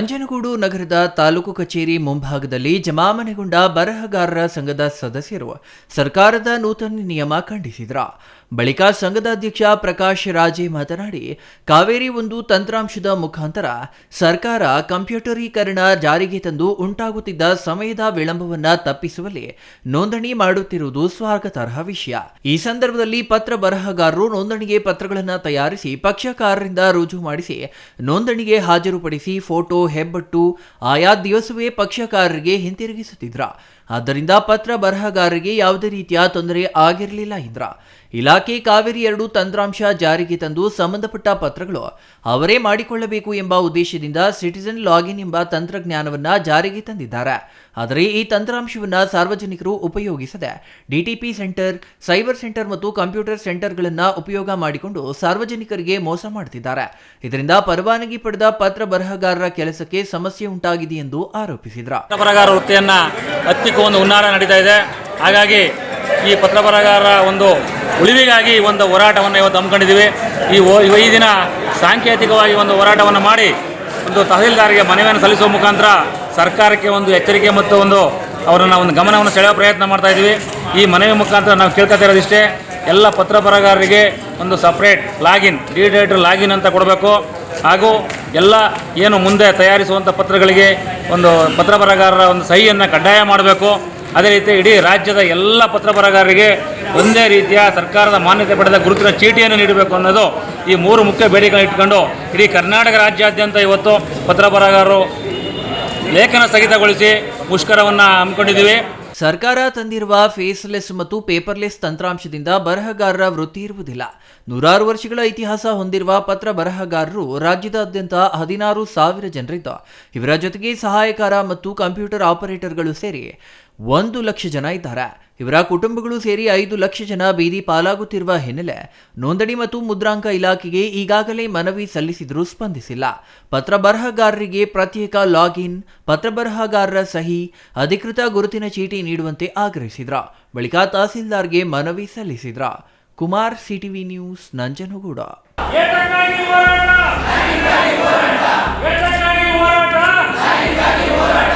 ನಂಜನಗೂಡು ನಗರದ ತಾಲೂಕು ಕಚೇರಿ ಮುಂಭಾಗದಲ್ಲಿ ಜಮಾವಣೆಗೊಂಡ ಬರಹಗಾರರ ಸಂಘದ ಸದಸ್ಯರು ಸರ್ಕಾರದ ನೂತನ ನಿಯಮ ಖಂಡಿಸಿದರು. ಬಳಿಕ ಸಂಘದ ಅಧ್ಯಕ್ಷ ಪ್ರಕಾಶ್ ರಾಜೆ ಮಾತನಾಡಿ, ಕಾವೇರಿ ಒಂದು ತಂತ್ರಾಂಶದ ಮುಖಾಂತರ ಸರ್ಕಾರ ಕಂಪ್ಯೂಟರೀಕರಣ ಜಾರಿಗೆ ತಂದು ಉಂಟಾಗುತ್ತಿದ್ದ ಸಮಯದ ವಿಳಂಬವನ್ನ ತಪ್ಪಿಸುವಲ್ಲಿ ನೋಂದಣಿ ಮಾಡುತ್ತಿರುವುದು ಸ್ವಾಗತಾರ್ಹ ವಿಷಯ. ಈ ಸಂದರ್ಭದಲ್ಲಿ ಪತ್ರ ಬರಹಗಾರರು ನೋಂದಣಿಗೆ ಪತ್ರಗಳನ್ನು ತಯಾರಿಸಿ ಪಕ್ಷಕಾರರಿಂದ ರುಜು ಮಾಡಿಸಿ ನೋಂದಣಿಗೆ ಹಾಜರುಪಡಿಸಿ ಫೋಟೋ ಹೆಬ್ಬಟ್ಟು ಆಯಾ ದಿವಸವೇ ಪಕ್ಷಕಾರರಿಗೆ ಹಿಂತಿರುಗಿಸುತ್ತಿದ್ರ. ಆದ್ದರಿಂದ ಪತ್ರ ಬರಹಗಾರರಿಗೆ ಯಾವುದೇ ರೀತಿಯ ತೊಂದರೆ ಆಗಿರಲಿಲ್ಲ ಎಂದ್ರ. ಇಲಾಖೆ ಕಾವೇರಿ 2 ತಂತ್ರಾಂಶ ಜಾರಿಗೆ ತಂದು ಸಂಬಂಧಪಟ್ಟ ಪತ್ರಗಳು ಅವರೇ ಮಾಡಿಕೊಳ್ಳಬೇಕು ಎಂಬ ಉದ್ದೇಶದಿಂದ ಸಿಟಿಜನ್ ಲಾಗಿನ್ ಎಂಬ ತಂತ್ರಜ್ಞಾನವನ್ನ ಜಾರಿಗೆ ತಂದಿದ್ದಾರೆ. ಆದರೆ ಈ ತಂತ್ರಾಂಶವನ್ನ ಸಾರ್ವಜನಿಕರು ಉಪಯೋಗಿಸದೆ ಡಿಟಿಪಿ ಸೆಂಟರ್, ಸೈಬರ್ ಸೆಂಟರ್ ಮತ್ತು ಕಂಪ್ಯೂಟರ್ ಸೆಂಟರ್ಗಳನ್ನು ಉಪಯೋಗ ಮಾಡಿಕೊಂಡು ಸಾರ್ವಜನಿಕರಿಗೆ ಮೋಸ ಮಾಡುತ್ತಿದ್ದಾರೆ. ಇದರಿಂದ ಪರವಾನಗಿ ಪಡೆದ ಪತ್ರ ಬರಹಗಾರರ ಕೆಲಸಕ್ಕೆ ಸಮಸ್ಯೆ ಉಂಟಾಗಿದೆ ಎಂದು ಆರೋಪಿಸಿದರು. ಪತ್ರಬರಹಗಾರ ವೃತ್ತಿಯನ್ನು ಹತ್ತಿಕ್ಕುವ ಒಂದು ಹುನ್ನಾರ ನಡೀತಾ ಇದೆ. ಹಾಗಾಗಿ ಈ ಪತ್ರ ಬರಹಗಾರರ ಒಂದು ಉಳಿವಿಗಾಗಿ ಒಂದು ಹೋರಾಟವನ್ನು ಇವತ್ತು ಹಮ್ಮಿಕೊಂಡಿದ್ದೀವಿ. ಈ ದಿನ ಸಾಂಕೇತಿಕವಾಗಿ ಒಂದು ಹೋರಾಟವನ್ನು ಮಾಡಿ ಒಂದು ತಹಸೀಲ್ದಾರ್ಗೆ ಮನವಿಯನ್ನು ಸಲ್ಲಿಸುವ ಮುಖಾಂತರ ಸರ್ಕಾರಕ್ಕೆ ಒಂದು ಎಚ್ಚರಿಕೆ ಮತ್ತು ಅವರನ್ನು ಒಂದು ಗಮನವನ್ನು ಸೆಳೆಯುವ ಪ್ರಯತ್ನ ಮಾಡ್ತಾ ಇದ್ದೀವಿ. ಈ ಮನವಿ ಮುಖಾಂತರ ನಾವು ಕೇಳ್ಕೊತಾ ಇರೋದಿಷ್ಟೇ, ಎಲ್ಲ ಪತ್ರ ಬರಹಗಾರರಿಗೆ ಒಂದು ಸಪ್ರೇಟ್ ಲಾಗಿನ್, ಡಿಡೇಟರ್ ಲಾಗಿನ್ ಅಂತ ಕೊಡಬೇಕು. ಹಾಗೂ ಎಲ್ಲ ಏನು ಮುಂದೆ ತಯಾರಿಸುವಂಥ ಪತ್ರಗಳಿಗೆ ಒಂದು ಪತ್ರ ಬರಹಗಾರರ ಒಂದು ಸಹಿಯನ್ನು ಕಡ್ಡಾಯ ಮಾಡಬೇಕು. ಅದೇ ರೀತಿ ಇಡೀ ರಾಜ್ಯದ ಎಲ್ಲ ಪತ್ರ ಬರಹಗಾರರಿಗೆ ಒಂದೇ ರೀತಿಯ ಸರ್ಕಾರದ ಮಾನ್ಯತೆ ಪಡೆದ ಗುರುತಿನ ಚೀಟಿಯನ್ನು ನೀಡಬೇಕು ಅನ್ನೋದು ಈ 3 ಮುಖ್ಯ ಬೇಡಿಕೆಗಳನ್ನು ಇಟ್ಕೊಂಡು ಇಡೀ ಕರ್ನಾಟಕ ರಾಜ್ಯಾದ್ಯಂತ ಇವತ್ತು ಪತ್ರ ಬರಹಗಾರರು ಲೇಖನ ಸ್ಥಗಿತಗೊಳಿಸಿ ಮುಷ್ಕರವನ್ನು ಹಮ್ಮಿಕೊಂಡಿದ್ದೀವಿ. ಸರ್ಕಾರ ತಂದಿರುವ ಫೇಸ್ಲೆಸ್ ಮತ್ತು ಪೇಪರ್ಲೆಸ್ ತಂತ್ರಾಂಶದಿಂದ ಬರಹಗಾರರ ವೃತ್ತಿ ಇರುವುದಿಲ್ಲ. 100 ವರ್ಷಗಳ ಇತಿಹಾಸ ಹೊಂದಿರುವ ಪತ್ರ ಬರಹಗಾರರು ರಾಜ್ಯದಾದ್ಯಂತ 16,000 ಜನರಿದ್ದು, ಇವರ ಜೊತೆಗೆ ಸಹಾಯಕಾರ ಮತ್ತು ಕಂಪ್ಯೂಟರ್ ಆಪರೇಟರ್ಗಳು ಸೇರಿ 1 ಲಕ್ಷ ಜನ ಇದ್ದಾರೆ. ಇವರ ಕುಟುಂಬಗಳು ಸೇರಿ 5 ಲಕ್ಷ ಜನ ಬೀದಿ ಪಾಲಾಗುತ್ತಿರುವ ಹಿನ್ನೆಲೆ ನೋಂದಣಿ ಮತ್ತು ಮುದ್ರಾಂಕ ಇಲಾಖೆಗೆ ಈಗಾಗಲೇ ಮನವಿ ಸಲ್ಲಿಸಿದರೂ ಸ್ಪಂದಿಸಿಲ್ಲ. ಪತ್ರ ಬರಹಗಾರರಿಗೆ ಪ್ರತ್ಯೇಕ ಲಾಗಿನ್, ಪತ್ರ ಬರಹಗಾರರ ಸಹಿ, ಅಧಿಕೃತ ಗುರುತಿನ ಚೀಟಿ ನೀಡುವಂತೆ ಆಗ್ರಹಿಸಿದ್ರ. ಬಳಿಕ ತಹಸೀಲ್ದಾರ್ಗೆ ಮನವಿ ಸಲ್ಲಿಸಿದ್ರ. Kumar, CTV news, Nanjangud. ಹೋರಾಟ